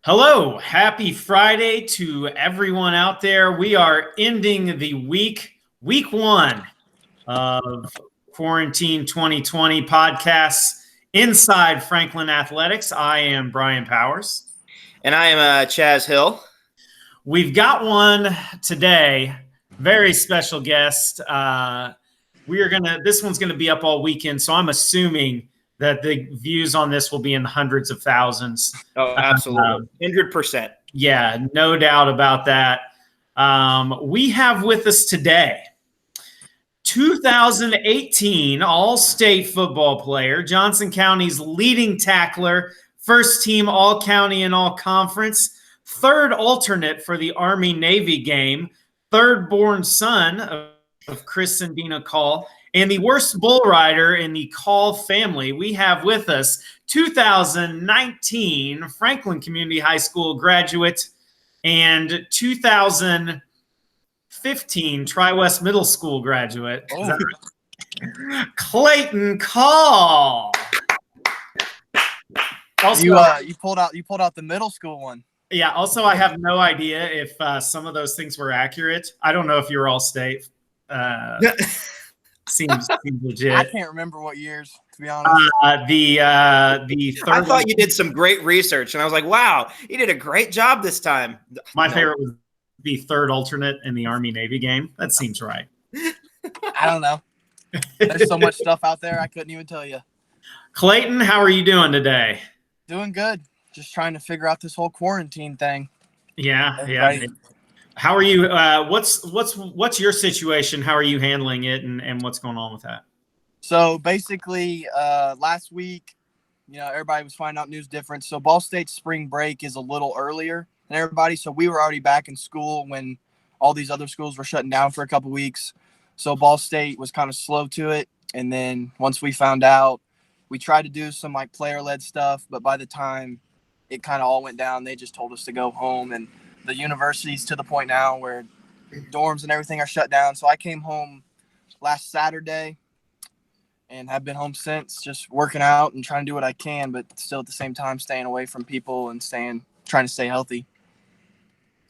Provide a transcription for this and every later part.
Hello, happy Friday to everyone out there. We are ending the week one of Quarantine 2020 podcasts inside Franklin Athletics. I am Brian Powers. And I am Chaz Hill. We've got one today, very special guest. This one's gonna be up all weekend, so I'm assuming that the views on this will be in the hundreds of thousands. Oh, absolutely. 100%. Yeah, no doubt about that. We have with us today 2018 All-State football player, Johnson County's leading tackler, first team All-County and All-Conference, third alternate for the Army-Navy game, third born son of Chris and Dina Coll, and the worst bull rider in the Coll family. We have with us 2019 Franklin Community High School graduate and 2015 Tri-West Middle School graduate, Clayton Coll. Also, you pulled out the middle school one. Yeah. Also, I have no idea if some of those things were accurate. I don't know if you're All-State. Seems legit. I can't remember what years, to be honest. The third. I thought you did some great research, and I was like, "Wow, you did a great job this time." My favorite was the third alternate in the Army-Navy game. That seems right. I don't know. There's so much stuff out there, I couldn't even tell you. Clayton, how are you doing today? Doing good. Just trying to figure out this whole quarantine thing. Yeah. Right. How are you? What's your situation? How are you handling it, and what's going on with that? So basically, last week, everybody was finding out news different. So Ball State's spring break is a little earlier than everybody. So we were already back in school when all these other schools were shutting down for a couple weeks. So Ball State was kind of slow to it. And then once we found out, we tried to do some player-led stuff. But by the time it kind of all went down, they just told us to go home. And the university's to the point now where dorms and everything are shut down. So I came home last Saturday and have been home since, just working out and trying to do what I can, but still at the same time staying away from people and trying to stay healthy.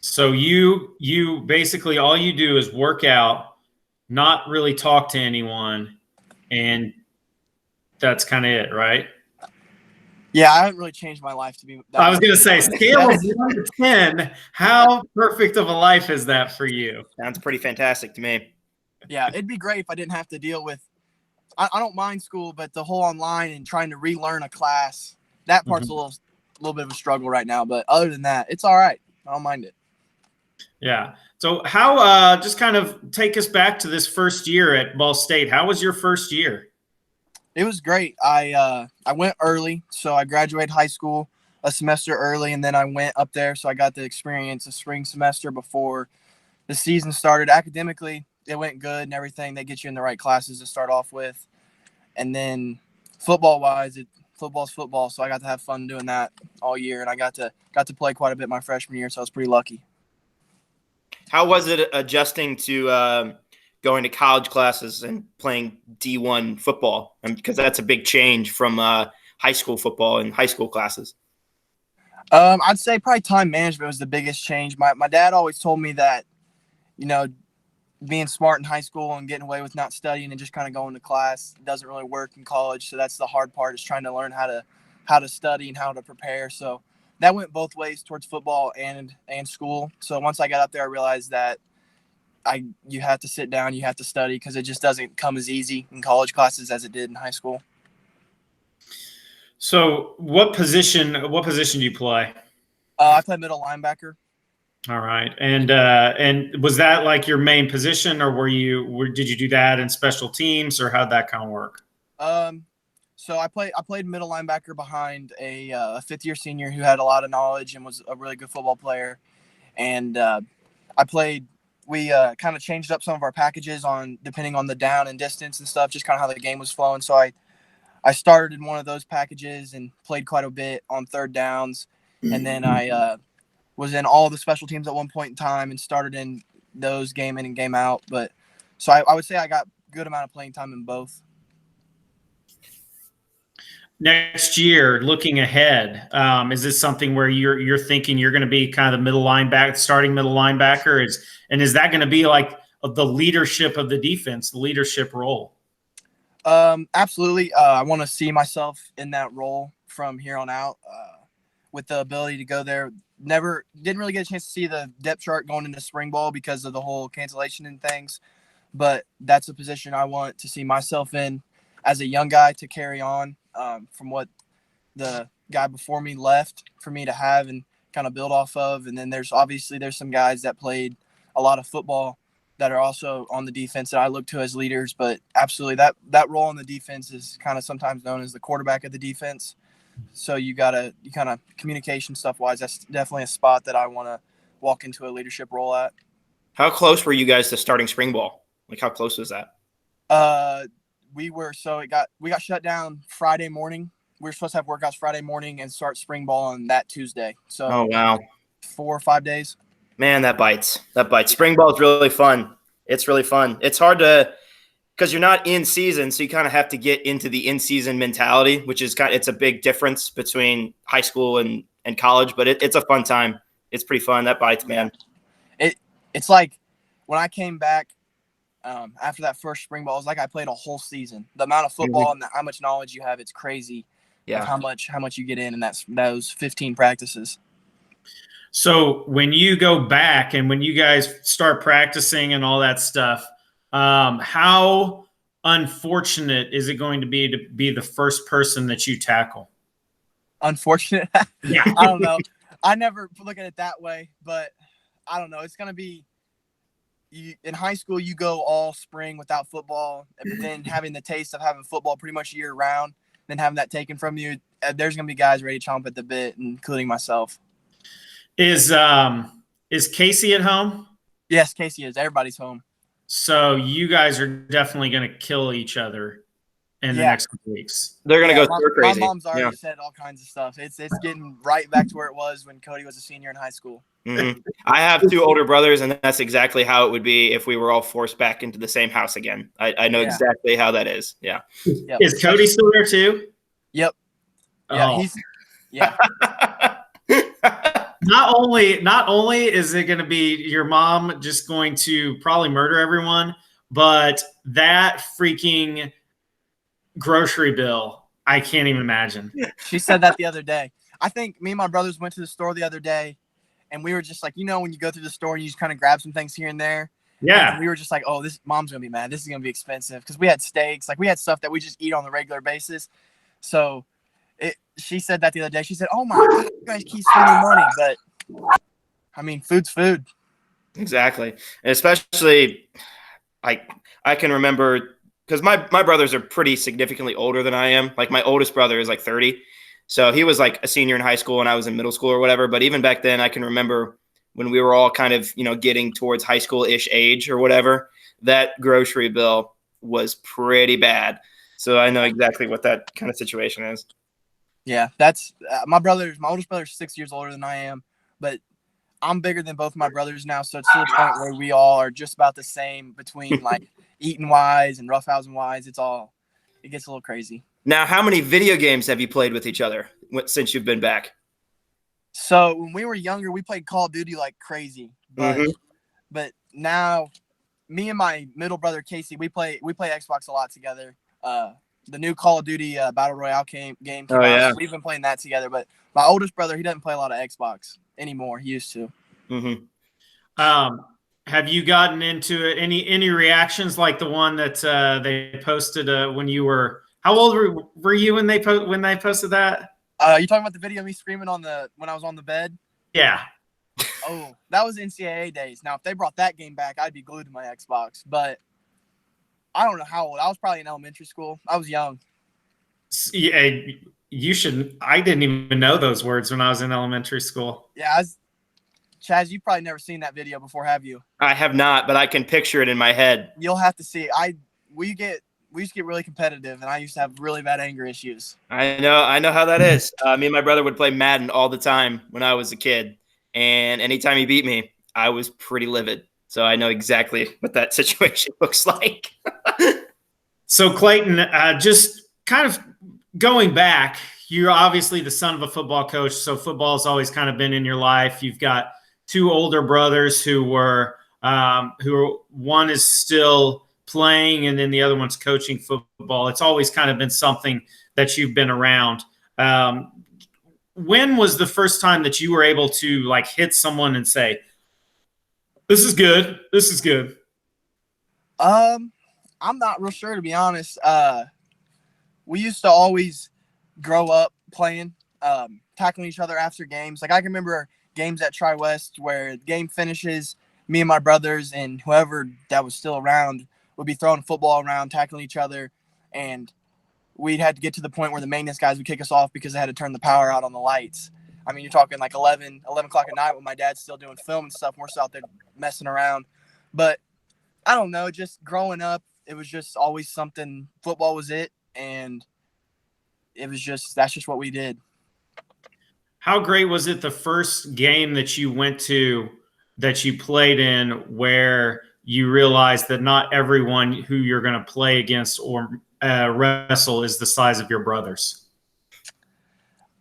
So you basically all you do is work out, not really talk to anyone, and that's kind of it, right? Yeah, I haven't really changed my life to be. I was going to say, scale of 1 to 10, how perfect of a life is that for you? Sounds pretty fantastic to me. Yeah, it'd be great if I didn't have to deal with – I don't mind school, but the whole online and trying to relearn a class, that part's a little bit of a struggle right now. But other than that, it's all right. I don't mind it. Yeah. So how just kind of take us back to this first year at Ball State. How was your first year? It was great. I went early, so I graduated high school a semester early, and then I went up there, so I got to experience a spring semester before the season started. Academically, it went good and everything. They get you in the right classes to start off with, and then football-wise, football's football, so I got to have fun doing that all year, and I got to play quite a bit my freshman year, so I was pretty lucky. How was it adjusting to going to college classes and playing D1 football? Because that's a big change from high school football and high school classes. I'd say probably time management was the biggest change. My dad always told me that, being smart in high school and getting away with not studying and just kind of going to class doesn't really work in college. So that's the hard part, is trying to learn how to study and how to prepare. So that went both ways towards football and school. So once I got up there, I realized that you have to sit down, you have to study, because it just doesn't come as easy in college classes as it did in high school. So what position do you play? I play middle linebacker. All right. And was that like your main position, or did you do that in special teams, or how'd that kind of work? So I played middle linebacker behind a fifth-year senior who had a lot of knowledge and was a really good football player. And we kind of changed up some of our packages depending on the down and distance and stuff, just kind of how the game was flowing. So I started in one of those packages and played quite a bit on third downs. And then I was in all the special teams at one point in time and started in those game in and game out. But so I would say I got a good amount of playing time in both. next year, looking ahead, is this something where you're thinking you're going to be kind of the middle linebacker, starting middle linebacker? Is that going to be like the leadership of the defense, the leadership role? Absolutely. I want to see myself in that role from here on out, with the ability to go there. Didn't really get a chance to see the depth chart going into spring ball because of the whole cancellation and things, but that's a position I want to see myself in as a young guy to carry on from what the guy before me left for me to have and kind of build off of. And then there's some guys that played a lot of football that are also on the defense that I look to as leaders, but absolutely that role on the defense is kind of sometimes known as the quarterback of the defense. So you kind of communication stuff wise, that's definitely a spot that I want to walk into a leadership role at. How close were you guys to starting spring ball? Like, how close was that? We got shut down Friday morning. We were supposed to have workouts Friday morning and start spring ball on that Tuesday. So, oh wow, 4 or 5 days. Man, that bites. Spring ball is really fun. It's really fun. It's hard because you're not in season, so you kind of have to get into the in-season mentality, which is it's a big difference between high school and college, but it's a fun time. It's pretty fun. That bites, man. It's like when I came back after that first spring ball, it was like I played a whole season. The amount of football and how much knowledge you have, it's crazy. Yeah. Of how much you get in those 15 practices. So when you go back and when you guys start practicing and all that stuff, how unfortunate is it going to be the first person that you tackle? Unfortunate? Yeah. I don't know. I never look at it that way, but I don't know. It's going to be in high school, you go all spring without football, but then having the taste of having football pretty much year round, then having that taken from you, there's going to be guys ready to chomp at the bit, including myself. Is Casey at home? Yes, Casey is. Everybody's home. So you guys are definitely going to kill each other in the next couple weeks. They're going to go stir crazy. My mom's already said all kinds of stuff. It's getting right back to where it was when Cody was a senior in high school. Mm-hmm. I have 2 older brothers, and that's exactly how it would be if we were all forced back into the same house again. I know exactly how that is. Yeah. Yep. Is Cody still there too? Yep. Yeah, Not only is it going to be your mom just going to probably murder everyone, but that freaking grocery bill, I can't even imagine. She said that the other day. I think me and my brothers went to the store the other day, and we were just like, when you go through the store and you just kind of grab some things here and there. Yeah. And we were just like, oh, this mom's going to be mad. This is going to be expensive because we had steaks. Like, we had stuff that we just eat on the regular basis. So she said that the other day. She said, oh, my God, you guys keep spending money. But, I mean, food's food. Exactly. And especially, I can remember because my brothers are pretty significantly older than I am. Like, my oldest brother is like 30. So he was like a senior in high school and I was in middle school or whatever. But even back then, I can remember when we were all kind of, getting towards high school-ish age or whatever, that grocery bill was pretty bad. So I know exactly what that kind of situation is. Yeah, that's my oldest brother's 6 years older than I am, but I'm bigger than both my brothers now. So it's to the point where we all are just about the same between like eating wise and roughhousing wise. It gets a little crazy. Now, how many video games have you played with each other since you've been back? So when we were younger, we played Call of Duty like crazy, but now me and my middle brother Casey, we play Xbox a lot together. The new Call of Duty Battle Royale game came out. Yeah. So we've been playing that together. But my oldest brother, he doesn't play a lot of Xbox anymore. He used to. Mm-hmm. Have you gotten into it? Any reactions like the one that they posted when you were? How old were you when they posted that? You talking about the video of me screaming when I was on the bed? Yeah. Oh, that was NCAA days. Now, if they brought that game back, I'd be glued to my Xbox. But I don't know how old. I was probably in elementary school. I was young. Yeah, you should. I didn't even know those words when I was in elementary school. Yeah, Chaz, you've probably never seen that video before, have you? I have not, but I can picture it in my head. You'll have to see it. We used to get really competitive, and I used to have really bad anger issues. I know how that is. Me and my brother would play Madden all the time when I was a kid, and anytime he beat me, I was pretty livid. So I know exactly what that situation looks like. So Clayton, just kind of going back, you're obviously the son of a football coach, so football's always kind of been in your life. You've got two older brothers who one is still playing and then the other one's coaching football. It's always kind of been something that you've been around. When was the first time that you were able to like hit someone and say, "This is good. This is good"? I'm not real sure, to be honest. We used to always grow up playing, tackling each other after games. Like I can remember games at Tri-West where the game finishes, me and my brothers and whoever that was still around would be throwing football around, tackling each other, and we'd had to get to the point where the maintenance guys would kick us off because they had to turn the power out on the lights. I mean, you're talking like 11 o'clock at night when my dad's still doing film and stuff, and we're still out there messing around. But I don't know, just growing up, it was just always something. Football was it, and that's just what we did. How great was it the first game that you went to, that you played in, where you realized that not everyone who you're going to play against or wrestle is the size of your brothers?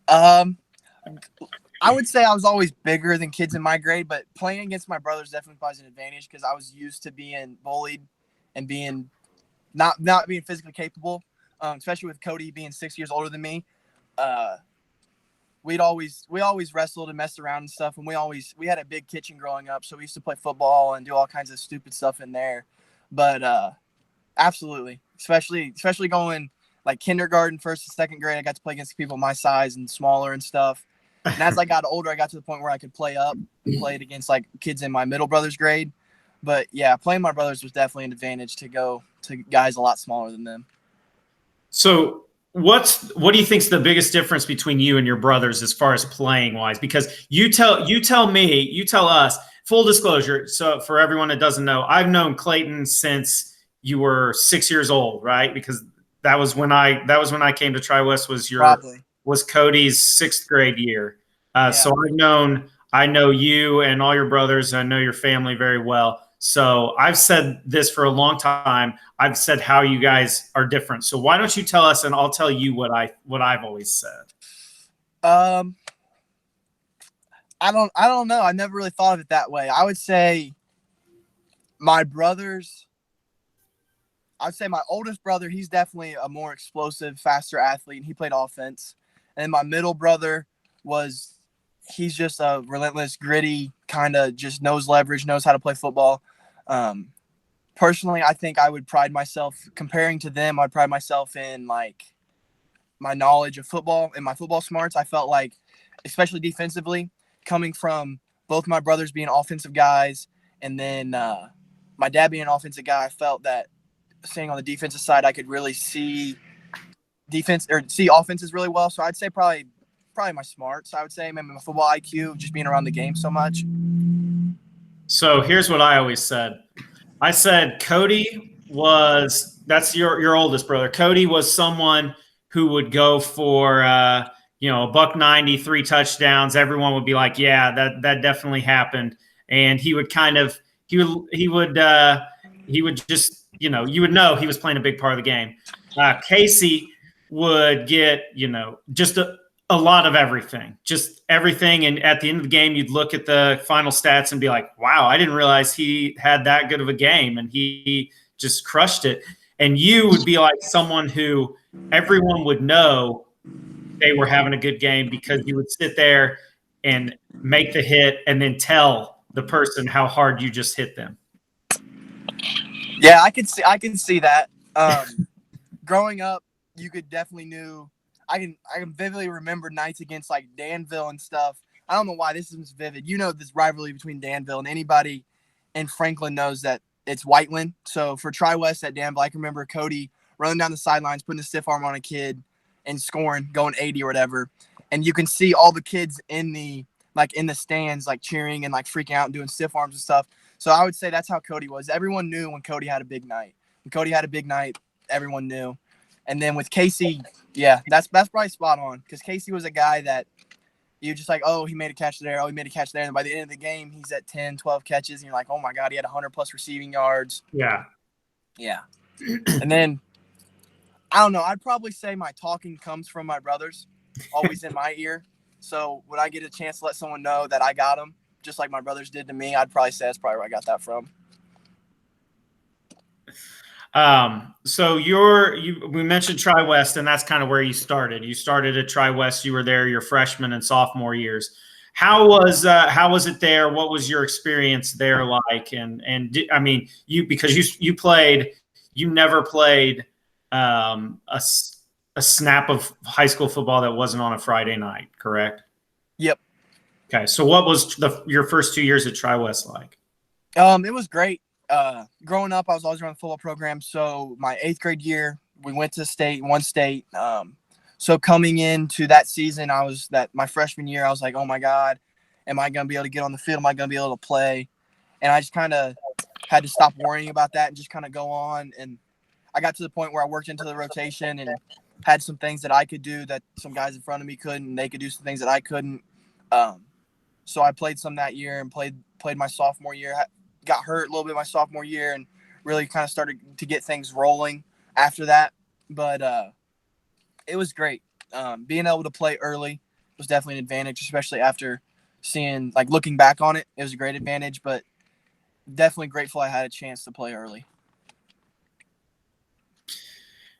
I would say I was always bigger than kids in my grade, but playing against my brothers definitely plays an advantage because I was used to being bullied and being not being physically capable, especially with Cody being 6 years older than me. We always wrestled and messed around and stuff, and we had a big kitchen growing up, so we used to play football and do all kinds of stupid stuff in there. But absolutely, especially going like kindergarten, first and second grade, I got to play against people my size and smaller and stuff. And as I got older, I got to the point where I could played against like kids in my middle brother's grade. But yeah, playing my brothers was definitely an advantage to go to guys a lot smaller than them. So what do you think is the biggest difference between you and your brothers as far as playing wise? Because you tell us, full disclosure. So for everyone that doesn't know, I've known Clayton since you were 6 years old, right? Because that was when I came to Tri-West, was Cody's sixth grade year. Yeah. So I know you and all your brothers. I know your family very well. So I've said this for a long time. I've said how you guys are different. So why don't you tell us, and I'll tell you what I've always said. I don't know. I never really thought of it that way. I would say my oldest brother, he's definitely a more explosive, faster athlete, and he played offense. And my middle brother he's just a relentless, gritty, kind of just knows leverage, knows how to play football. Personally, I think I would pride myself, comparing to them, I'd pride myself in like my knowledge of football and my football smarts. I felt like, especially defensively, coming from both my brothers being offensive guys and then my dad being an offensive guy, I felt that staying on the defensive side, I could really see offenses really well. So I'd say probably my smarts. I would say maybe my football IQ, just being around the game so much. So here's what I always said. I said that's your oldest brother. Cody was someone who would go for $190, 3 touchdowns. Everyone would be like, yeah, that definitely happened. And he would just, you would know he was playing a big part of the game. Casey would get, just a lot of everything, just everything. And at the end of the game, you'd look at the final stats and be like, wow, I didn't realize he had that good of a game. And he just crushed it. And you would be like someone who everyone would know they were having a good game because you would sit there and make the hit and then tell the person how hard you just hit them. Yeah, I can see that. Growing up, you could definitely knew. I can vividly remember nights against like Danville and stuff. I don't know why this is vivid. This rivalry between Danville, and anybody in Franklin knows that it's Whiteland. So for Tri-West at Danville, I can remember Cody running down the sidelines, putting a stiff arm on a kid and scoring, going 80 or whatever. And you can see all the kids in the stands, like cheering and like freaking out and doing stiff arms and stuff. So I would say that's how Cody was. Everyone knew when Cody had a big night. When Cody had a big night, everyone knew. And then with Casey, yeah, that's probably spot on, because Casey was a guy that you just like, oh, he made a catch there. Oh, he made a catch there. And by the end of the game, he's at 10, 12 catches. And you're like, oh, my God, he had 100-plus receiving yards. Yeah. Yeah. And then I don't know. I'd probably say my talking comes from my brothers, always in my ear. So when I get a chance to let someone know that I got them, just like my brothers did to me, I'd probably say that's probably where I got that from. So we mentioned Tri-West, and that's kind of where you started. You started at Tri-West. You were there your freshman and sophomore years. How was it there? What was your experience there like? I mean, because you never played a snap of high school football that wasn't on a Friday night, correct? Yep. Okay, so what was your first 2 years at Tri-West like? It was great. Growing up, I was always around the football program. So my 8th grade year, we went to state, one state. So coming into that season, my freshman year, I was like, oh my God, am I going to be able to get on the field? Am I going to be able to play? And I just kind of had to stop worrying about that and just kind of go on. And I got to the point where I worked into the rotation and had some things that I could do that some guys in front of me couldn't, and they could do some things that I couldn't. So I played some that year and played my sophomore year. Got hurt a little bit my sophomore year and really kind of started to get things rolling after that. But it was great. Being able to play early was definitely an advantage, especially after looking back on it. It was a great advantage, but definitely grateful I had a chance to play early.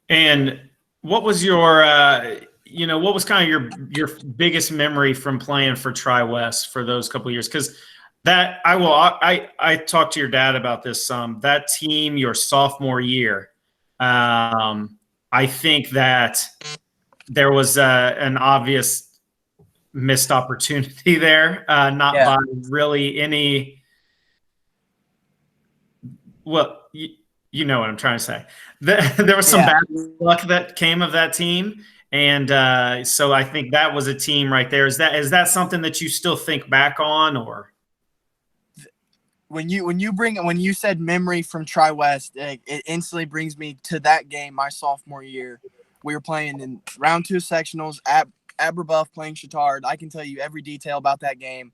And what was what was kind of your biggest memory from playing for Tri-West for those couple of years? Because I talked to your dad about this some. That team, your sophomore year, I think that there was an obvious missed opportunity there, not by really any. Well, you know what I'm trying to say. There was some bad luck that came of that team. And so I think that was a team right there. Is that something that you still think back on, or? When you said memory from Tri-West, it instantly brings me to that game my sophomore year. We were playing in round 2 sectionals at Brebeuf, playing Chittard. I can tell you every detail about that game,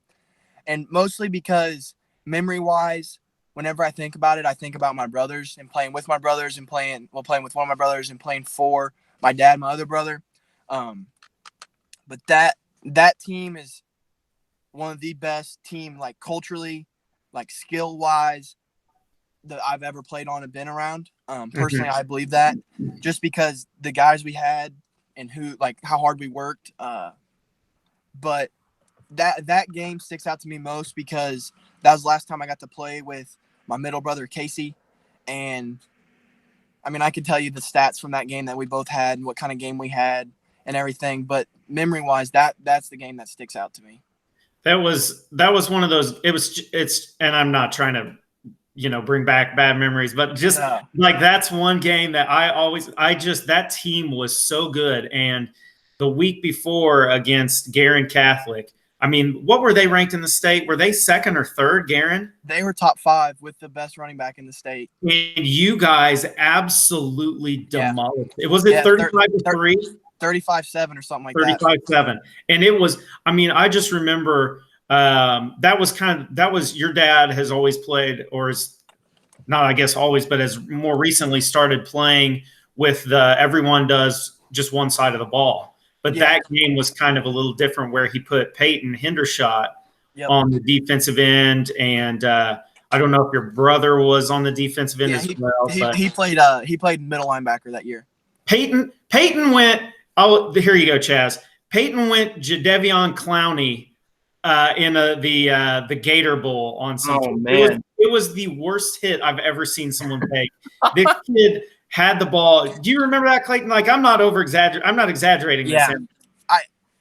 and mostly because memory-wise, whenever I think about it, I think about my brothers and playing with my brothers and playing with one of my brothers and playing for my dad, my other brother. But that team is one of the best team, like culturally, like skill wise, that I've ever played on and been around. Personally, I believe that just because the guys we had and how hard we worked. But that game sticks out to me most because that was the last time I got to play with my middle brother, Casey. And I mean, I could tell you the stats from that game that we both had and what kind of game we had and everything. But memory wise, that's the game that sticks out to me. That was one of those. And I'm not trying to, bring back bad memories, but just that's one game that that team was so good. And the week before against Garin Catholic, I mean, what were they ranked in the state? Were they 2nd or 3rd, Garin? They were top 5 with the best running back in the state. And you guys absolutely demolished. It was 35-3? 35-7 or something like that. 35-7. And it was, I mean, I just remember that was your dad has always played, or is not, I guess always, but has more recently started playing with everyone does just one side of the ball. But that game was kind of a little different where he put Peyton Hendershot on the defensive end. And I don't know if your brother was on the defensive end as well. He played middle linebacker that year. Peyton went – oh, here you go, Chaz. Peyton went Jadeveon Clowney in the Gator Bowl on CT. Oh, man. It was the worst hit I've ever seen someone take. This kid – had the ball. Do you remember that, Clayton? Like, I'm not exaggerating. I'm not exaggerating. Yeah.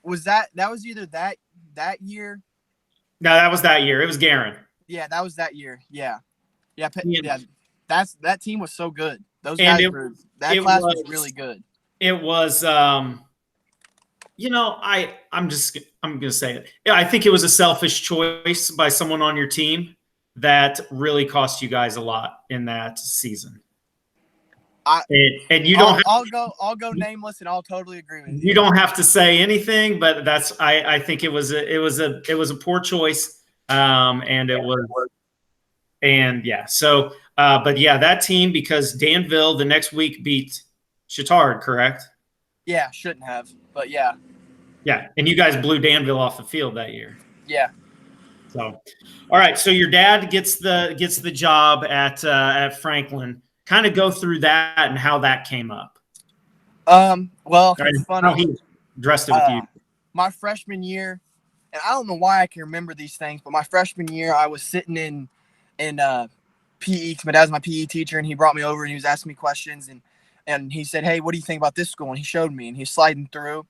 That was either that year. No, that was that year. It was Garin. Yeah, that was that year. Yeah. That team was so good. Those guys class was really good. It was I'm gonna say it. Yeah, I think it was a selfish choice by someone on your team that really cost you guys a lot in that season. I'll go nameless, and I'll totally agree with you. You don't have to say anything, but I think it was a poor choice, and it was, and yeah. So, but yeah, that team, because Danville the next week beat Chittard, correct? Yeah, shouldn't have, but yeah. Yeah, and you guys blew Danville off the field that year. Yeah. So, all right. So your dad gets the job at Franklin. Kind of go through that and how that came up. Well, Right, it's funny. how he addressed it with you. My freshman year, and I don't know why I can remember these things, but my freshman year, I was sitting in PE. My dad was my PE teacher, and he brought me over and he was asking me questions, and he said, "Hey, what do you think about this school?" And he showed me, and he's sliding through,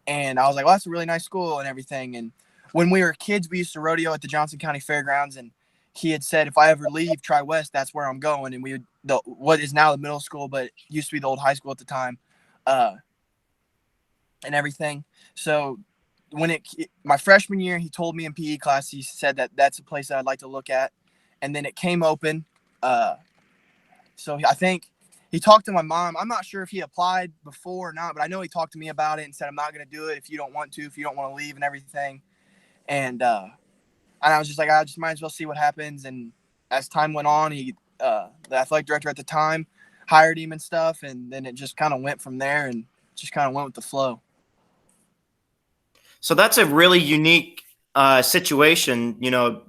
and I was like, "Well, that's a really nice school and everything." And when we were kids, we used to rodeo at the Johnson County Fairgrounds, and he had said, "If I ever leave Tri-West, that's where I'm going." And we would what is now the middle school, but used to be the old high school at the time, and everything. So when my freshman year, he told me in PE class, he said that that's a place that I'd like to look at, and then it came open. So I think he talked to my mom. I'm not sure if he applied before or not, but I know he talked to me about it and said, "I'm not going to do it if you don't want to, if you don't want to leave and everything." And I was just like, I just might as well see what happens. And as time went on, the athletic director at the time hired him and stuff, and then it just kind of went from there and just kind of went with the flow. So that's a really unique situation,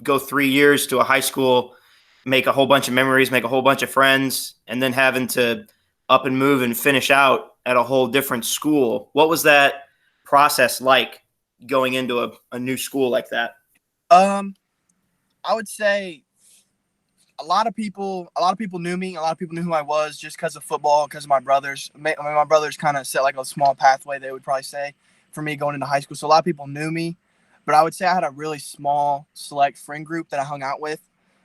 go 3 years to a high school, make a whole bunch of memories, make a whole bunch of friends, and then having to up and move and finish out at a whole different school. What was that process like going into a new school like that? I would say a lot of people knew me. A lot of people knew who I was just because of football, because of my brothers. My brothers kind of set like a small pathway, they would probably say, for me going into high school. So a lot of people knew me, but I would say I had a really small, select friend group that I hung out with.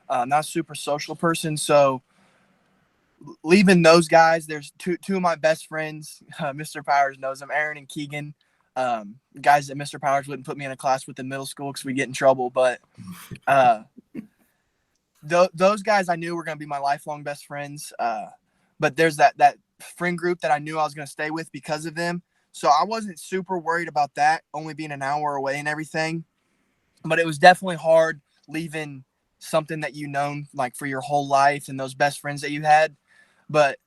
Not a super social person. So leaving those guys, there's two of my best friends. Mr. Powers knows them, Aaron and Keegan. Guys that Mr. Powers wouldn't put me in a class with in middle school because we get in trouble. But those guys I knew were going to be my lifelong best friends. But there's that friend group that I knew I was going to stay with because of them. So I wasn't super worried about that, only being an hour away and everything. But it was definitely hard leaving something that you've known like for your whole life and those best friends that you had. But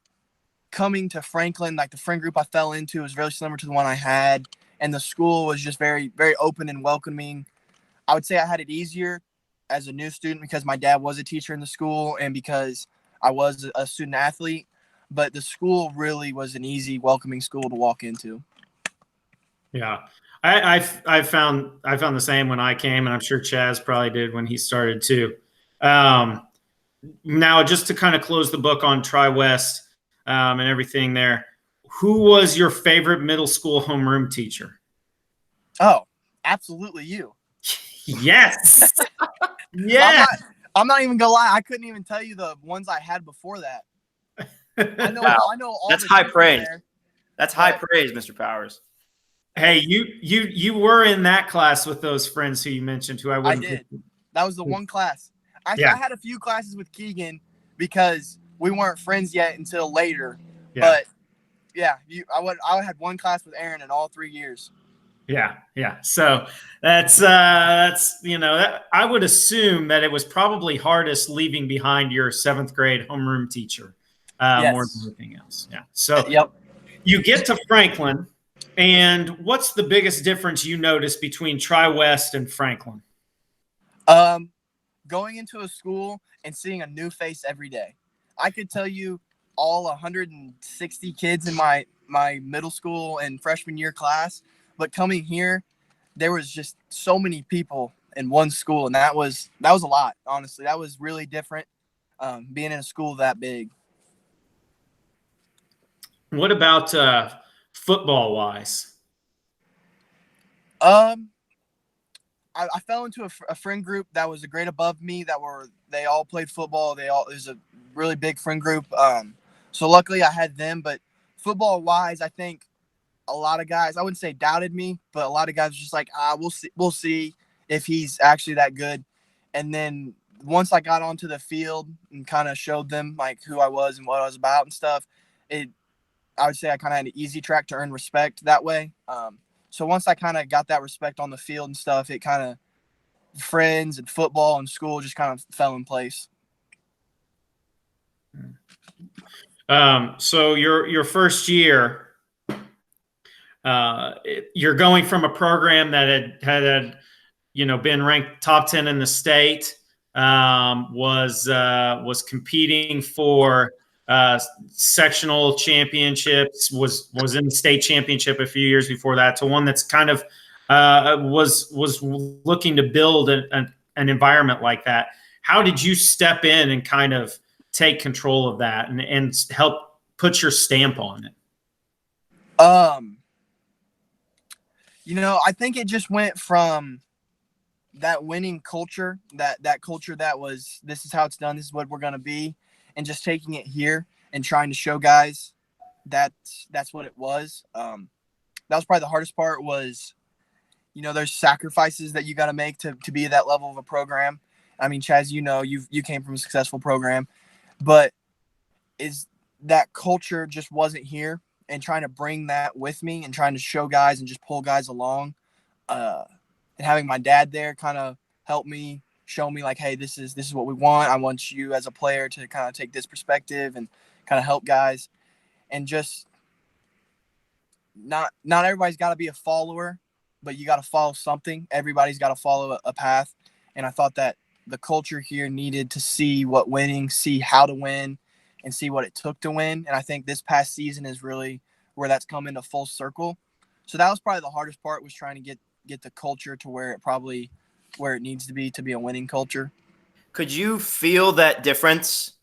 coming to Franklin, like the friend group I fell into was very similar to the one I had. And the school was just very, very open and welcoming. I would say I had it easier as a new student because my dad was a teacher in the school and because I was a student athlete. But the school really was an easy, welcoming school to walk into. Yeah. I found the same when I came, and I'm sure Chaz probably did when he started too. Now, just to kind of close the book on Tri-West and everything there, who was your favorite middle school homeroom teacher? Oh, absolutely you. Yes. Yeah. I'm not even gonna lie. I couldn't even tell you the ones I had before that. I know all. That's high praise. That's high praise, Mr. Powers. Hey, you were in that class with those friends who you mentioned who I did. That was the one class. I had a few classes with Keegan because we weren't friends yet until later. Yeah. But yeah, I had one class with Aaron in all 3 years. Yeah. So that's I would assume that it was probably hardest leaving behind your 7th grade homeroom teacher more than anything else. Yeah. So you get to Franklin. And what's the biggest difference you notice between Tri-West and Franklin? Going into a school and seeing a new face every day. I could tell you all 160 kids in my middle school and freshman year class, but coming here, there was just so many people in one school, and that was a lot, honestly. That was really different, being in a school that big. What about football wise? I fell into a friend group that was a grade above me they all played football. It was a really big friend group. So luckily I had them, but football wise, I think a lot of guys, I wouldn't say doubted me, but a lot of guys were just like, we'll see if he's actually that good. And then once I got onto the field and kind of showed them like who I was and what I was about and stuff, I would say I kind of had an easy track to earn respect that way. So once I kind of got that respect on the field and stuff, it kind of friends and football and school just kind of fell in place. So your first year, you're going from a program that had been ranked top 10 in the state, was competing for sectional championships, was in the state championship a few years before that, to one that's kind of was looking to build an environment like that. How did you step in and kind of take control of that and help put your stamp on it? I think it just went from that winning culture, that culture that was, this is how it's done, this is what we're going to be, and just taking it here and trying to show guys that's what it was. That was probably the hardest part was, there's sacrifices that you got to make to be at that level of a program. I mean, Chaz, you came from a successful program, but is that culture just wasn't here, and trying to bring that with me and trying to show guys and just pull guys along, and having my dad there kind of help me, show me like, hey, this is what we want. I want you as a player to kind of take this perspective and kind of help guys, and just not everybody's got to be a follower, but you got to follow something. Everybody's got to follow a path. And I thought that the culture here needed to see what winning, see how to win, and see what it took to win. And I think this past season is really where that's come into full circle. So that was probably the hardest part, was trying to get the culture to where it needs to be a winning culture. Could you feel that difference?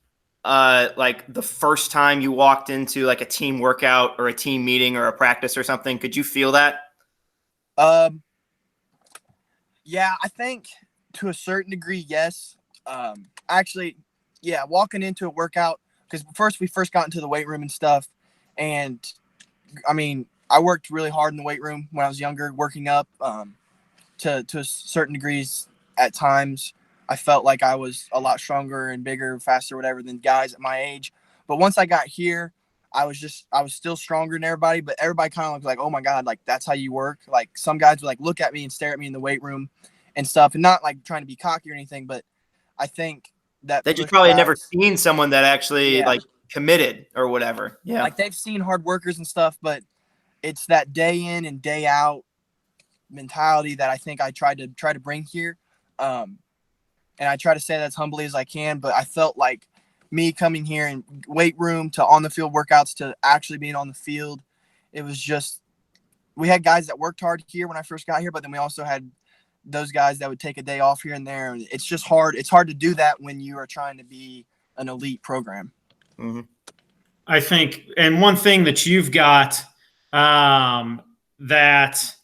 Like the first time you walked into like a team workout or a team meeting or a practice or something, could you feel that? Yeah, I think to a certain degree, yes. Actually, yeah, walking into a workout, because we first got into the weight room and stuff. And I mean, I worked really hard in the weight room when I was younger, working up, to certain degrees. At times I felt like I was a lot stronger and bigger, faster, whatever, than guys at my age. But once I got here, I was still stronger than everybody, but everybody kind of was like, oh my God, like that's how you work. Like some guys would like look at me and stare at me in the weight room and stuff, and not like trying to be cocky or anything, but I think that they just probably never seen someone that actually like committed or whatever. Yeah. Like they've seen hard workers and stuff, but it's that day in and day out mentality that I think I try to bring here. And I try to say that as humbly as I can, but I felt like me coming here in weight room to on the field workouts to actually being on the field, it was just, we had guys that worked hard here when I first got here, but then we also had those guys that would take a day off here and there. And it's just hard. It's hard to do that when you are trying to be an elite program. Mm-hmm. I think, and one thing that you've got, that,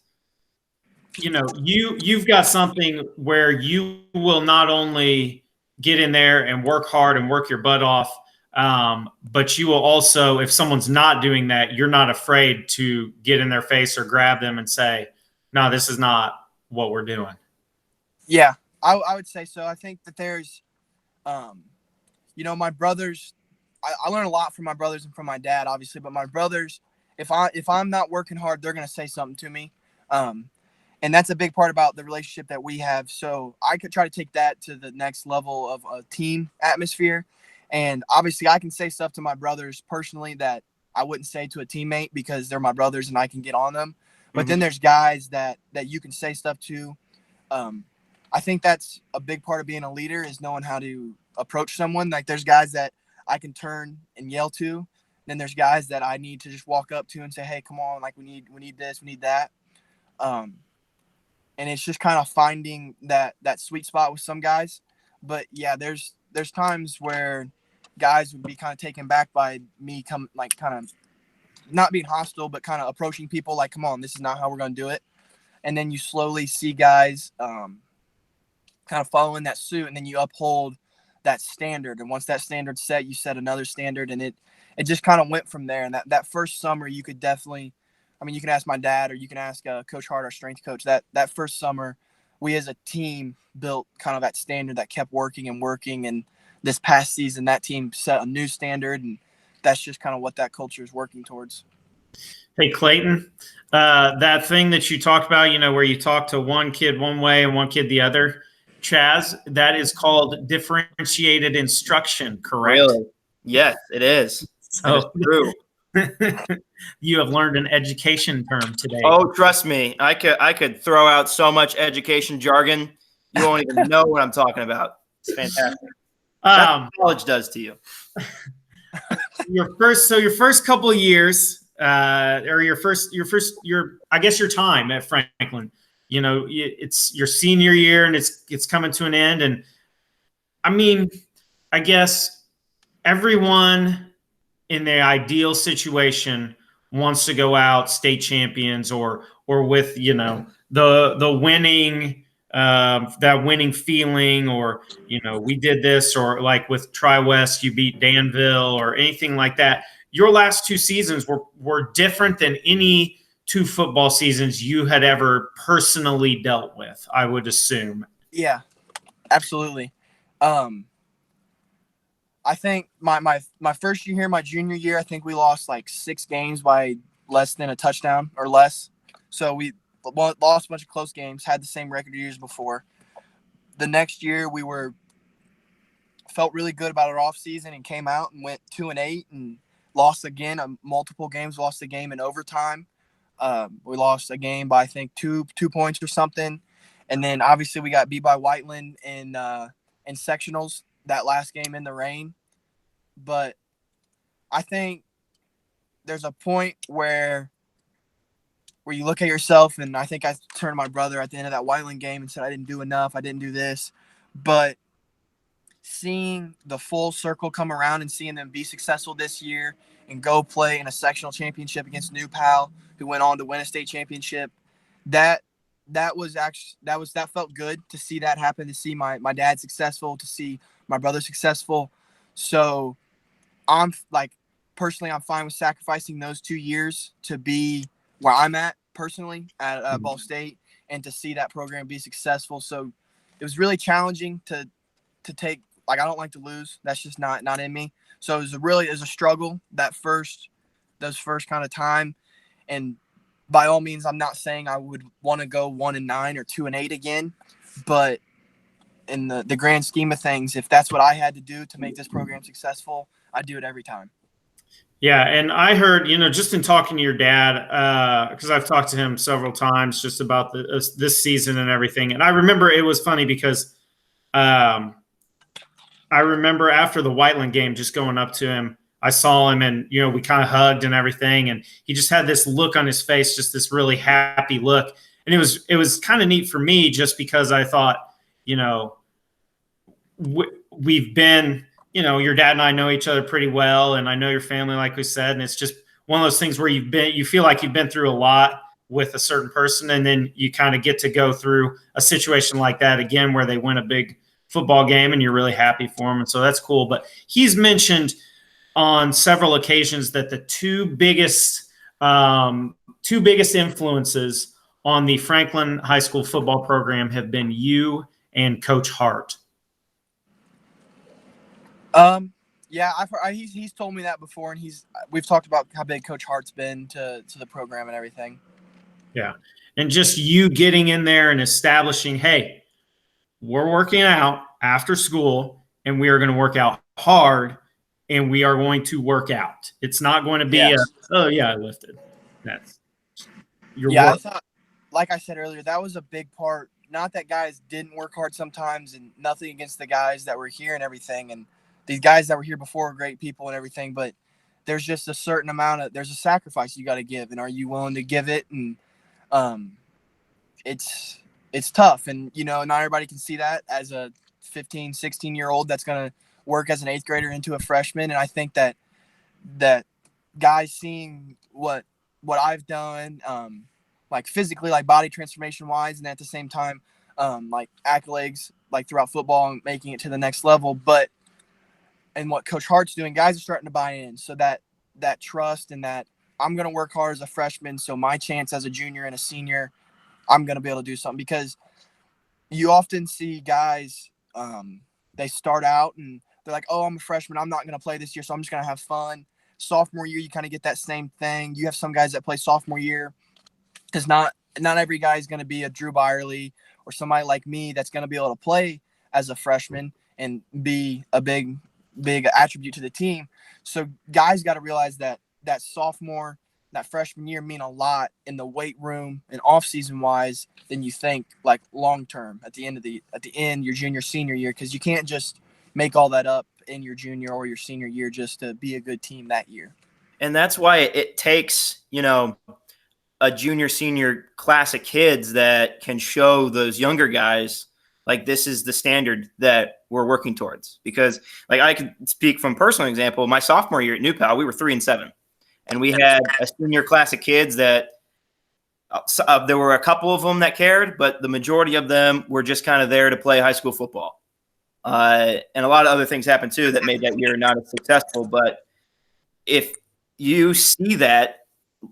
you've got something where you will not only get in there and work hard and work your butt off, but you will also, if someone's not doing that, you're not afraid to get in their face or grab them and say, no, this is not what we're doing. Yeah, I would say so. I think that there's, my brothers, I learn a lot from my brothers and from my dad, obviously, but my brothers, if I'm not working hard, they're going to say something to me. And that's a big part about the relationship that we have. So I could try to take that to the next level of a team atmosphere. And obviously I can say stuff to my brothers personally that I wouldn't say to a teammate because they're my brothers and I can get on them. But then there's guys that you can say stuff to. I think that's a big part of being a leader, is knowing how to approach someone. Like there's guys that I can turn and yell to. Then there's guys that I need to just walk up to and say, hey, come on, like we need this, we need that. And it's just kind of finding that sweet spot with some guys. But yeah, there's times where guys would be kind of taken back by me kind of not being hostile, but kind of approaching people like, come on, this is not how we're going to do it. And then you slowly see guys kind of following that suit, and then you uphold that standard. And once that standard's set, you set another standard, and it just kind of went from there. And that first summer, you could definitely, I mean, you can ask my dad or you can ask Coach Hart, our strength coach, that first summer, we as a team built kind of that standard that kept working. And this past season, that team set a new standard, and that's just kind of what that culture is working towards. Hey, Clayton, that thing that you talked about, where you talk to one kid one way and one kid the other, Chaz, that is called differentiated instruction, correct? Really? Yes, it is. So True. you have learned an education term today. Oh, trust me, I could throw out so much education jargon. You won't even know what I'm talking about. It's fantastic. That's what college does to you. Your first couple of years, or I guess your time at Franklin. You know, it's your senior year, and it's coming to an end. And I mean, I guess everyone in the ideal situation wants to go out state champions or with, you know, the winning, that winning feeling, or, you know, we did this, or like with Tri-West, you beat Danville or anything like that. Your last two seasons were different than any two football seasons you had ever personally dealt with, I would assume. Yeah, absolutely. I think my first year here, my junior year, I think we lost like 6 games by less than a touchdown or less. So we lost a bunch of close games, had the same record years before. The next year we felt really good about our off season and came out and went 2-8 and lost again multiple games, lost a game in overtime. We lost a game by I think two points or something. And then obviously we got beat by Whiteland in sectionals that last game in the rain. But I think there's a point where you look at yourself, and I think I turned to my brother at the end of that Whiteland game and said, I didn't do enough. I didn't do this. But seeing the full circle come around and seeing them be successful this year and go play in a sectional championship against New Pal, who went on to win a state championship, that felt good to see that happen, to see my dad successful, to see my brother successful. So I'm personally, I'm fine with sacrificing those 2 years to be where I'm at personally at Ball State and to see that program be successful. So it was really challenging to take. I don't like to lose. That's just not in me. So it was a struggle those first kind of time. And by all means, I'm not saying I would want to go 1-9 or 2-8 again, but in the grand scheme of things, if that's what I had to do to make this program successful, I'd do it every time. Yeah, and I heard, you know, just in talking to your dad, because I've talked to him several times just about this season and everything. And I remember it was funny because I remember after the Whiteland game, just going up to him, I saw him, and, you know, we kind of hugged and everything. And he just had this look on his face, just this really happy look. And it was kind of neat for me just because I thought, you know, we've been, you know, your dad and I know each other pretty well, and I know your family, like we said, and it's just one of those things where you feel like you've been through a lot with a certain person, and then you kind of get to go through a situation like that again where they win a big football game and you're really happy for them, and so that's cool. But he's mentioned on several occasions that the two biggest influences on the Franklin High School football program have been you and Coach Hart. Yeah, he's told me that before, and we've talked about how big Coach Hart's been to the program and everything. Yeah, and just you getting in there and establishing, hey, we're working out after school, and we are going to work out hard, and we are going to work out. It's not going to be oh yeah, I lifted. That's your work. I thought, like I said earlier, that was a big part. Not that guys didn't work hard sometimes, and nothing against the guys that were here and everything, and these guys that were here before are great people and everything, but there's just a certain amount there's a sacrifice you got to give, and are you willing to give it? And it's tough, and, you know, not everybody can see that as a 15, 16-year-old that's going to work as an 8th grader into a freshman. And I think that guys seeing what I've done, like physically, like body transformation wise, and at the same time, like accolades, like throughout football and making it to the next level, and what Coach Hart's doing, guys are starting to buy in. So that trust, and that I'm going to work hard as a freshman, so my chance as a junior and a senior, I'm going to be able to do something. Because you often see guys, they start out and they're like, oh, I'm a freshman, I'm not going to play this year, so I'm just going to have fun. Sophomore year, you kind of get that same thing. You have some guys that play sophomore year, because not every guy is going to be a Drew Byerly or somebody like me that's going to be able to play as a freshman and be a big big attribute to the team. So guys got to realize that sophomore, that freshman year mean a lot in the weight room and off season wise than you think, like long term at the end your junior senior year, because you can't just make all that up in your junior or your senior year just to be a good team that year. And that's why it takes, a junior senior class of kids that can show those younger guys like this is the standard that we're working towards. Because like I can speak from personal example, my sophomore year at New Pal, we were 3-7, and we had a senior class of kids that there were a couple of them that cared, but the majority of them were just kind of there to play high school football. And a lot of other things happened too that made that year not as successful. But if you see that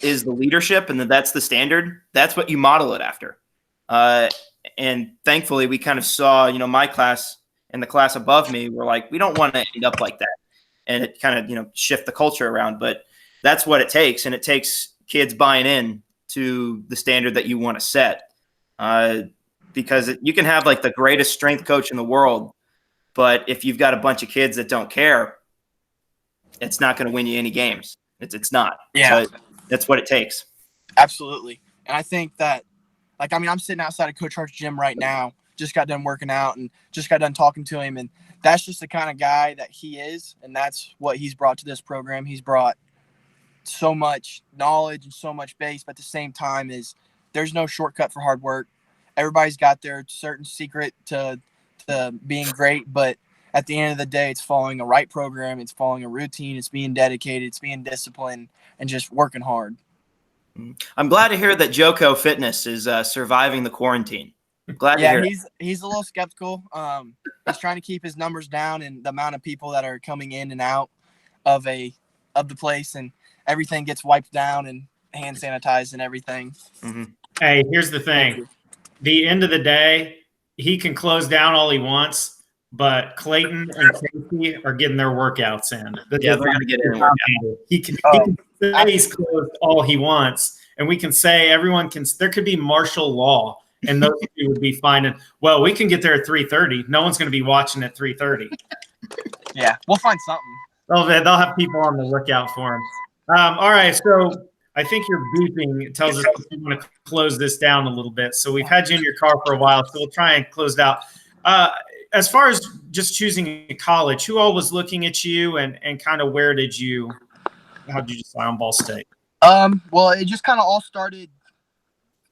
is the leadership and that's the standard, that's what you model it after. And thankfully we kind of saw, my class and the class above me were like, we don't want to end up like that. And it kind of, shift the culture around, but that's what it takes. And it takes kids buying in to the standard that you want to set. Because you can have like the greatest strength coach in the world, but if you've got a bunch of kids that don't care, it's not going to win you any games. It's not. Yeah. So that's what it takes. Absolutely. And I think that, I'm sitting outside of Coach Hart's gym right now, just got done working out and just got done talking to him. And that's just the kind of guy that he is. And that's what he's brought to this program. He's brought so much knowledge and so much base, but at the same time there's no shortcut for hard work. Everybody's got their certain secret to being great, but at the end of the day, it's following a right program. It's following a routine. It's being dedicated. It's being disciplined and just working hard. I'm glad to hear that Joko Fitness is surviving the quarantine. Glad to hear. He's a little skeptical. He's trying to keep his numbers down and the amount of people that are coming in and out of the place, and everything gets wiped down and hand sanitized and everything. Mm-hmm. Hey, here's the thing. The end of the day, he can close down all he wants, but Clayton and Casey are getting their workouts in. They're going to get in. He can say he's closed all he wants, and we can say there could be martial law, and those two would be fine. And, well, we can get there at 3:30. No one's going to be watching at 3:30. Yeah, we'll find something. They'll have people on the lookout for him. All right, so I think your beeping tells us if you want to close this down a little bit. So we've had you in your car for a while, so we'll try and close it out. As far as just choosing a college, who all was looking at you, and kind of how did you decide on Ball State? Well, it just kind of all started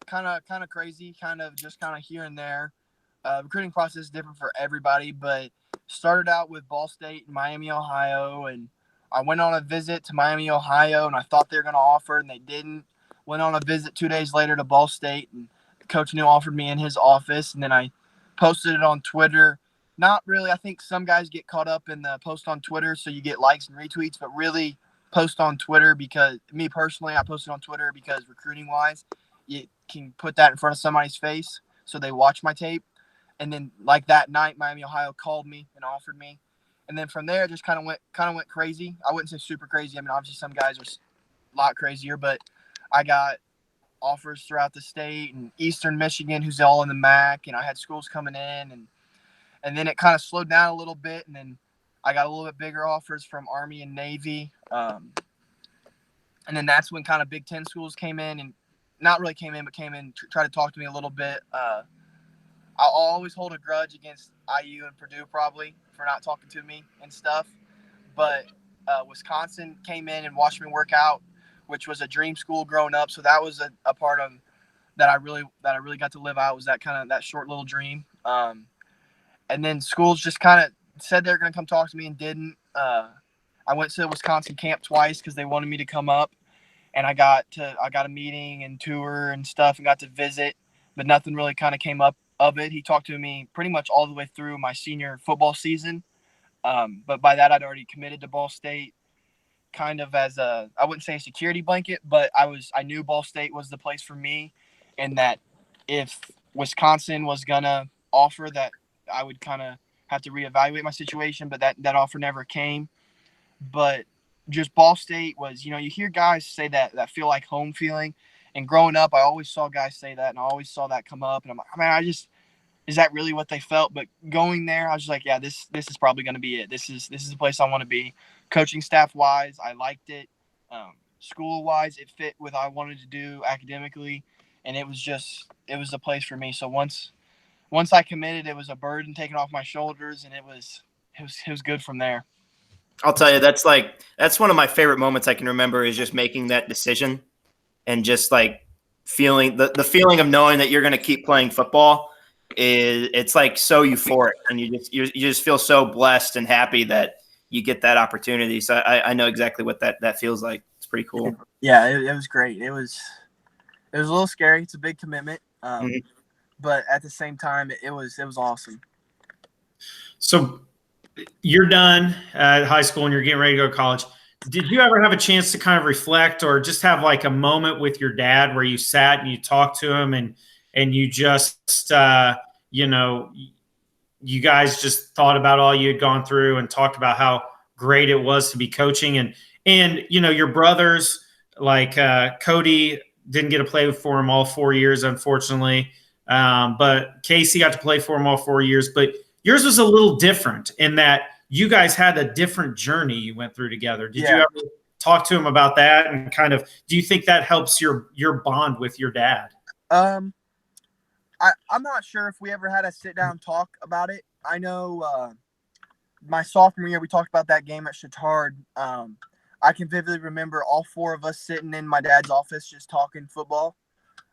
kind of crazy, kind of here and there. Recruiting process is different for everybody, but started out with Ball State in Miami, Ohio, and I went on a visit to Miami, Ohio, and I thought they were going to offer, and they didn't. Went on a visit 2 days later to Ball State, and Coach New offered me in his office, and then I posted it on Twitter. Not really. I think some guys get caught up in the post on Twitter, so you get likes and retweets, but really post on Twitter because me personally, I posted on Twitter because recruiting-wise, you can put that in front of somebody's face so they watch my tape. And then like that night, Miami, Ohio called me and offered me. And then from there, it just kind of went crazy. I wouldn't say super crazy. I mean, obviously some guys are a lot crazier, but I got offers throughout the state and Eastern Michigan, who's all in the MAC, and I had schools coming in, and then it kind of slowed down a little bit, and then I got a little bit bigger offers from Army and Navy, and then that's when kind of Big Ten schools came in, and not really came in, but came in try to talk to me a little bit. I'll always hold a grudge against IU and Purdue probably for not talking to me and stuff, but Wisconsin came in and watched me work out, which was a dream school growing up. So that was a part of that I really got to live out, was that short little dream. And then schools just kind of said they were going to come talk to me and didn't. I went to the Wisconsin camp twice because they wanted me to come up, and I got a meeting and tour and stuff and got to visit, but nothing really kind of came up of it. He talked to me pretty much all the way through my senior football season. But by that, I'd already committed to Ball State, kind of as I wouldn't say a security blanket, but I knew Ball State was the place for me, and that if Wisconsin was gonna offer, that I would kind of have to reevaluate my situation, but that offer never came. But just Ball State was, you hear guys say that feel like home feeling, and growing up, I always saw guys say that, and I always saw that come up, and I'm like, man, is that really what they felt? But going there, I was just like, yeah, this is probably going to be it. This is the place I want to be. Coaching staff wise, I liked it. School wise, it fit with what I wanted to do academically, and it was the place for me. So once I committed, it was a burden taken off my shoulders, and it was good from there. I'll tell you, that's one of my favorite moments I can remember is just making that decision and just like feeling the feeling of knowing that you're going to keep playing football it's like so euphoric, and you just feel so blessed and happy that you get that opportunity. So I know exactly what that feels like. It's pretty cool. Yeah, it was great. It was a little scary. It's a big commitment, but at the same time, it was awesome. So you're done at high school and you're getting ready to go to college. Did you ever have a chance to kind of reflect or just have like a moment with your dad where you sat and you talked to him and you just, you guys just thought about all you had gone through and talked about how great it was to be coaching and your brothers like Cody didn't get to play for him all 4 years, unfortunately. But Casey got to play for him all 4 years, but yours was a little different in that you guys had a different journey you went through together. Did you ever talk to him about that? And kind of, do you think that helps your bond with your dad? I'm not sure if we ever had a sit down talk about it. I know my sophomore year, we talked about that game at Chittard. I can vividly remember all four of us sitting in my dad's office just talking football.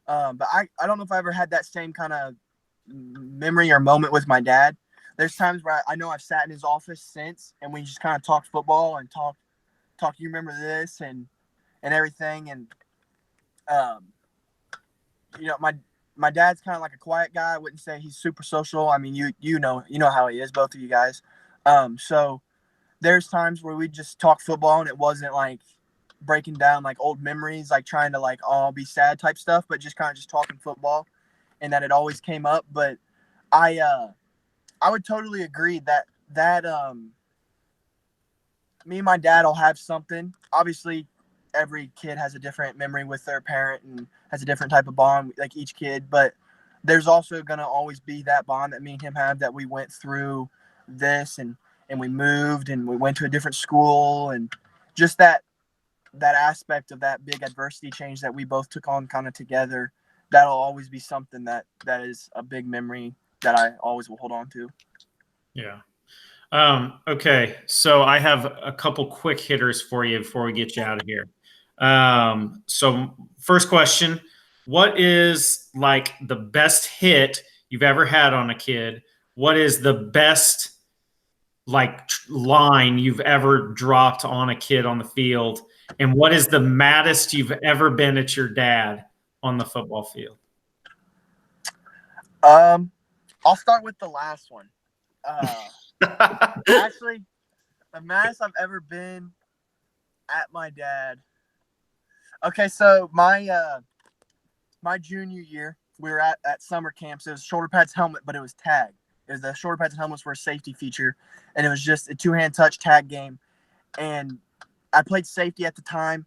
But I don't know if I ever had that same kind of memory or moment with my dad. There's times where I know I've sat in his office since, and we just kind of talked football and talked. You remember this and everything, and my dad's kind of like a quiet guy. I wouldn't say he's super social. I mean, you know how he is, both of you guys. So there's times where we just talk football, and it wasn't like breaking down like old memories, like trying to like all be sad type stuff, but just kind of just talking football, and that it always came up. But I would totally agree that me and my dad will have something. Obviously, every kid has a different memory with their parent and has a different type of bond, like each kid. But there's also going to always be that bond that me and him have, that we went through this and we moved and we went to a different school, and just that aspect of that big adversity change that we both took on kind of together. That'll always be something that is a big memory that I always will hold on to. Yeah. Okay. So I have a couple quick hitters for you before we get you out of here. So first question, what is like the best hit you've ever had on a kid? What is the best like line you've ever dropped on a kid on the field? And what is the maddest you've ever been at your dad on the football field? I'll start with the last one. Actually, the maddest I've ever been at my dad. Okay, so my junior year, we were at summer camps. It was shoulder pads, helmet, but it was tag. It was the shoulder pads and helmets were a safety feature, and it was just a two-hand touch tag game. And I played safety at the time,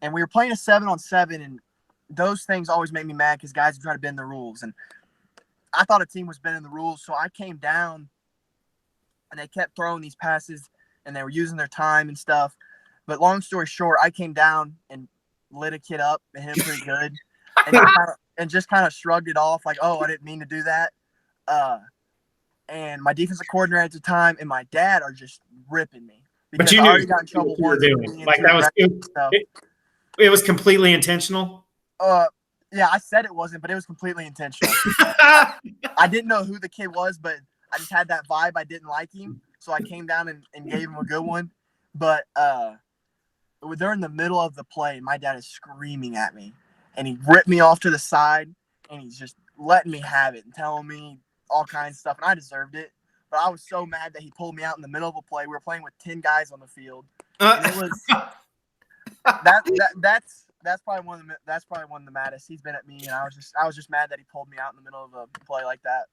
and we were playing a 7-on-7, and those things always make me mad because guys try to bend the rules. And I thought a team was bending the rules, so I came down, and they kept throwing these passes, and they were using their time and stuff. But long story short, I came down and lit a kid up and hit him pretty good, and just kind of shrugged it off like, oh, I didn't mean to do that. And my defensive coordinator at the time and my dad are just ripping me. But you I knew already got in trouble once. Like that was it was completely intentional. Yeah, I said it wasn't, but it was completely intentional. I didn't know who the kid was, but I just had that vibe. I didn't like him, so I came down and gave him a good one. But they're in the middle of the play. My dad is screaming at me, and he ripped me off to the side, and he's just letting me have it and telling me all kinds of stuff, and I deserved it. But I was so mad that he pulled me out in the middle of a play. We were playing with 10 guys on the field, and it was that's probably one of the maddest he's been at me, and I was just mad that he pulled me out in the middle of a play like that.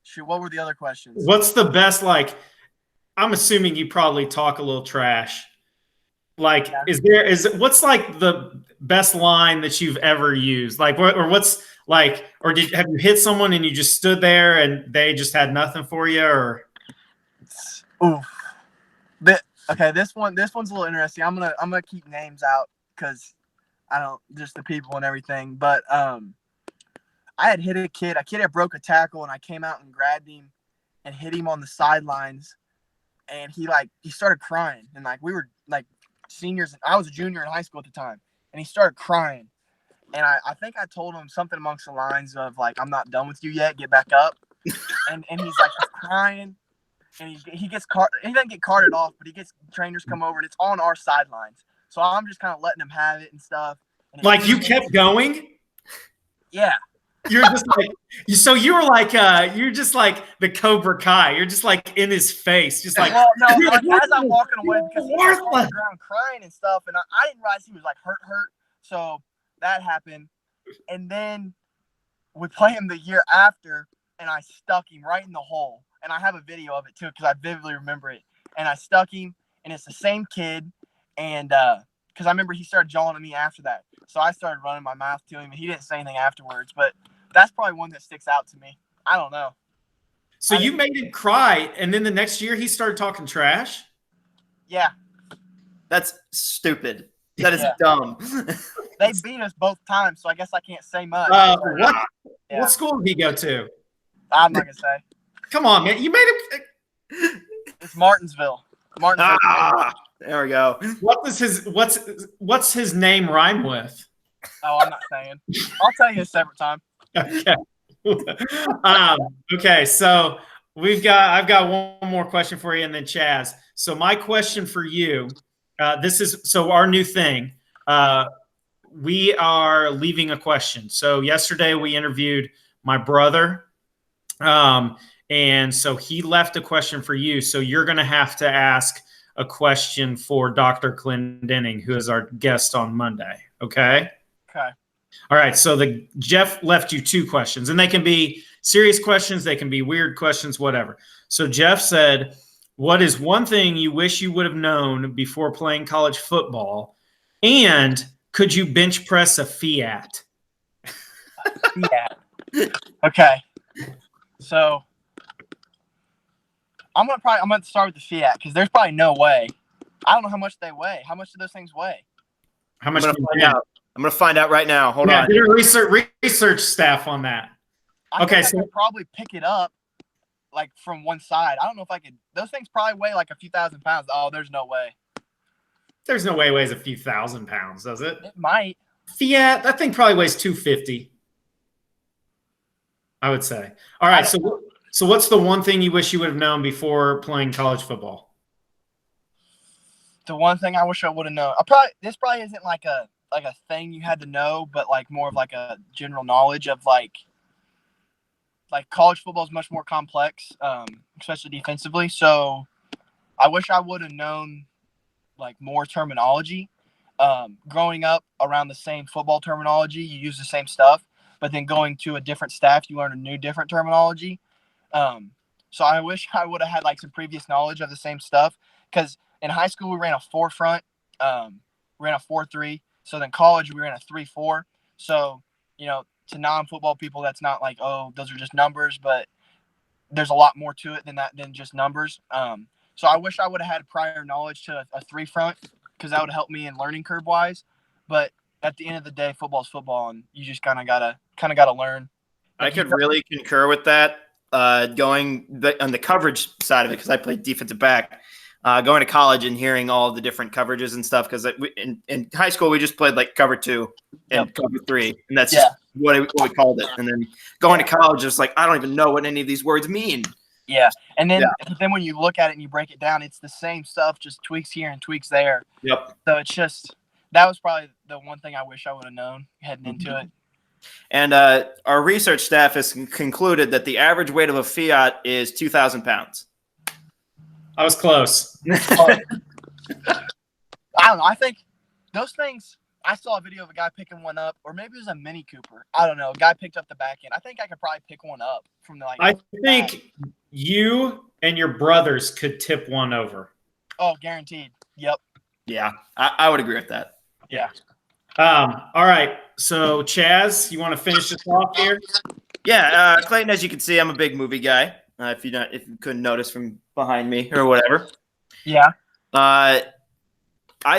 Shoot, what were the other questions? What's the best, like, I'm assuming you probably talk a little trash. Like, what's like the best line that you've ever used? Like, or what's like, or have you hit someone and you just stood there and they just had nothing for you, or? Oof. Okay, this one's a little interesting. I'm gonna keep names out because I don't just the people and everything. But I had hit a kid. A kid had broke a tackle, and I came out and grabbed him and hit him on the sidelines. And he started crying, and like we were like seniors. I was a junior in high school at the time, and he started crying. And I think I told him something amongst the lines of like, "I'm not done with you yet. Get back up." and he's like crying. And he gets he doesn't get carted off, but he gets trainers come over, and it's on our sidelines. So I'm just kind of letting him have it and stuff. And like you kept going? Yeah. You're just like so you were like you're just like the Cobra Kai. You're just like in his face, just like well, no, like, as I'm walking away because he's like on the ground crying and stuff, and I didn't realize he was like hurt. So that happened, and then we play him the year after, and I stuck him right in the hole. And I have a video of it too because I vividly remember it. And I stuck him, and it's the same kid. And because I remember he started jawing at me after that, so I started running my mouth to him, and he didn't say anything afterwards. But that's probably one that sticks out to me. I don't know. So you made him cry, and then the next year he started talking trash? Yeah. That's stupid. That is dumb. They beat us both times, so I guess I can't say much. What school did he go to? I'm not gonna say. Come on, man. You made him. It's Martinsville. There we go. What's his name rhyme with? Oh, I'm not saying. I'll tell you a separate time. Okay. Okay. So I've got one more question for you, and then Chaz. So my question for you, our new thing. We are leaving a question. So yesterday we interviewed my brother. And so he left a question for you. So you're going to have to ask a question for Dr. Clendenning, who is our guest on Monday. Okay? Okay. All right. So Jeff left you 2 questions, and they can be serious questions. They can be weird questions, whatever. So Jeff said, what is one thing you wish you would have known before playing college football? And could you bench press a Fiat? Fiat. Okay. So I'm gonna start with the Fiat because there's probably no way. I don't know how much they weigh. How much do those things weigh? How much? I'm gonna find out right now. Hold on. Get a research staff on that. I could probably pick it up like from one side. I don't know if I could. Those things probably weigh like a few thousand pounds. Oh, there's no way. There's no way it weighs a few thousand pounds, does it? It might. Fiat, that thing probably weighs 250. I would say. All right. So what's the one thing you wish you would have known before playing college football? The one thing I wish I would have known. This probably isn't like a thing you had to know, but like more of like a general knowledge of like college football is much more complex, especially defensively. So I wish I would have known like more terminology. Growing up around the same football terminology, you use the same stuff, but then going to a different staff, you learn a new different terminology. So I wish I would have had like some previous knowledge of the same stuff because in high school we ran a 4-front, we ran a 4-3. So then college we ran a 3-4. So to non-football people, that's not like, oh, those are just numbers, but there's a lot more to it than just numbers. So I wish I would have had prior knowledge to a 3-front because that would help me in learning curve wise. But at the end of the day, football's football, and you just kind of gotta learn. I could really concur with that. Going on the coverage side of it, because I played defensive back. Going to college and hearing all the different coverages and stuff, because in high school we just played like cover 2 and cover 3, and that's just what we called it. And then going to college, it's like I don't even know what any of these words mean. Yeah, and then when you look at it and you break it down, it's the same stuff, just tweaks here and tweaks there. Yep. So it's just that was probably the one thing I wish I would have known heading into it. And our research staff has concluded that the average weight of a Fiat is 2,000 pounds. I was close. I don't know. I think those things. I saw a video of a guy picking one up, or maybe it was a Mini Cooper. I don't know. A guy picked up the back end. I think I could probably pick one up from the like. I think you and your brothers could tip one over. Oh, guaranteed. Yep. Yeah, I would agree with that. Yeah. All right. So, Chaz, you want to finish this off here? Yeah, Clayton, as you can see, I'm a big movie guy. If you couldn't notice from behind me or whatever. Yeah. I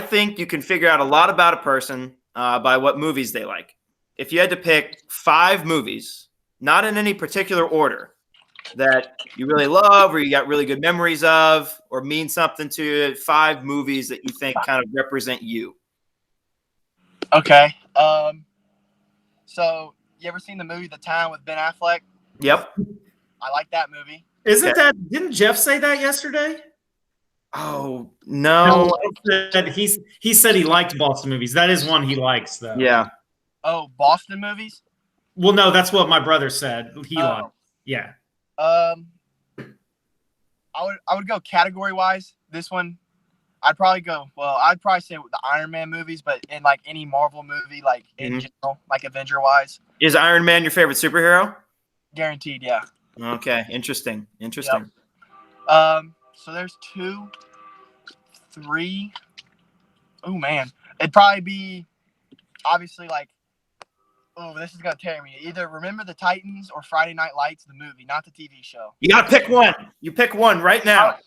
think you can figure out a lot about a person by what movies they like. If you had to pick 5 movies, not in any particular order, that you really love or you got really good memories of or mean something to you, 5 movies that you think kind of represent you. Okay. So you ever seen the movie The Town with Ben Affleck? Yep. I like that movie. Isn't that? Didn't Jeff say that yesterday? Oh no. He said he liked Boston movies. That is one he likes, though. Yeah. Oh, Boston movies? Well, no, that's what my brother said. He liked. Yeah. I would go category wise. This one, I'd probably say the Iron Man movies, but in like any Marvel movie, like in general, like Avenger wise. Is Iron Man your favorite superhero? Guaranteed, yeah. Okay, interesting. Yep. So there's 2, 3. Oh man, it'd probably be obviously like. Oh, this is gonna tear me. Either Remember the Titans or Friday Night Lights, the movie, not the TV show. You gotta pick one. You pick one right now.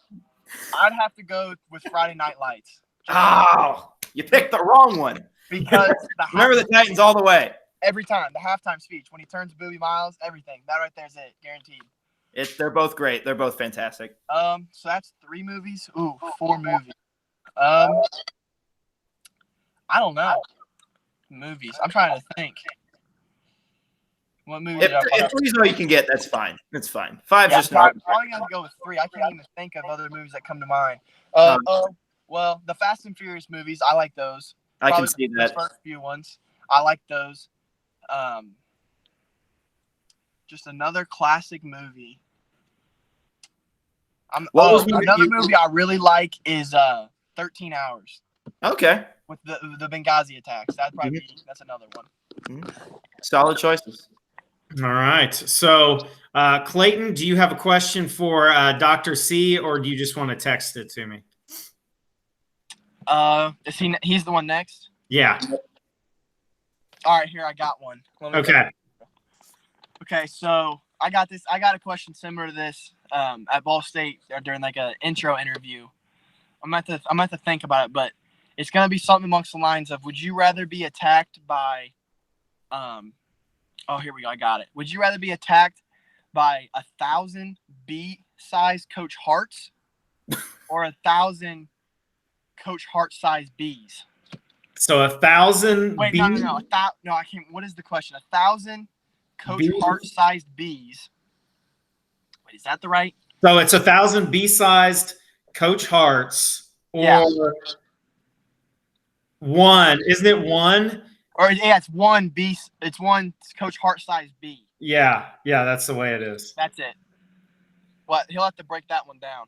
I'd have to go with Friday Night Lights. Oh, you picked the wrong one. Because Remember the Titans all the way. Every time, the halftime speech, when he turns Booby Miles, everything. That right there is it, guaranteed. They're both great. They're both fantastic. So that's 3 movies. Ooh, 4 movies. I don't know. Movies. I'm trying to think. What movie? If 3's all you can get, that's fine. That's fine. 5's just I'm not. probably gonna go with 3. I can't even think of other movies that come to mind. Well, the Fast and Furious movies, I like those. I can see that. The first few ones, I like those. Just another classic movie. Another movie I really like is 13 Hours. Okay. With the Benghazi attacks. That's another one. Solid choices. All right. So, Clayton, do you have a question for Dr. C, or do you just want to text it to me? He's the one next? Yeah. All right, here I got one. Okay, so I got a question similar to this at Ball State during like an intro interview. I'm going to have to think about it, but it's going to be something amongst the lines of, would you rather be attacked by here we go. I got it. Would you rather be attacked by 1,000 B-sized Coach Harts or 1,000 Coach Hart-sized bees? So 1,000. Wait, no. No, I can't. What is the question? 1,000 Coach Hart-sized bees. Wait, is that the right? So it's 1,000 B-sized Coach Harts, or one. Isn't it one? Or it's one bee. It's one Coach Hart-sized bee. Yeah, that's the way it is. That's it. What? He'll have to break that one down.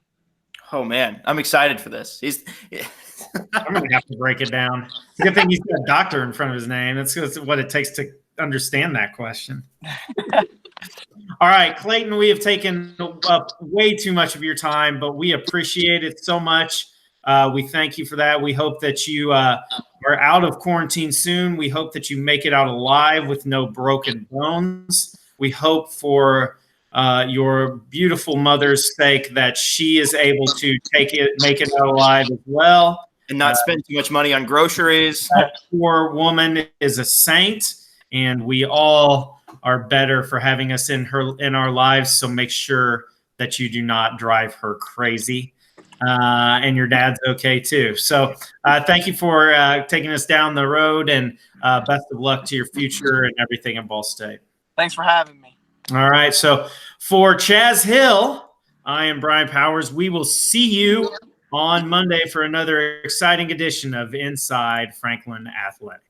Oh man, I'm excited for this. I'm gonna have to break it down. It's a good thing he's got a doctor in front of his name. That's what it takes to understand that question. All right, Clayton, we have taken up way too much of your time, but we appreciate it so much. We thank you for that. We hope that you are out of quarantine soon. We hope that you make it out alive with no broken bones. We hope for your beautiful mother's sake that she is able to make it out alive as well. And not spend too much money on groceries. That poor woman is a saint, and we all are better for having us in our lives. So make sure that you do not drive her crazy. And your dad's okay too. So thank you for taking us down the road, and best of luck to your future and everything at Ball State. Thanks for having me. All right. So for Chaz Hill, I am Brian Powers. We will see you on Monday for another exciting edition of Inside Franklin Athletics.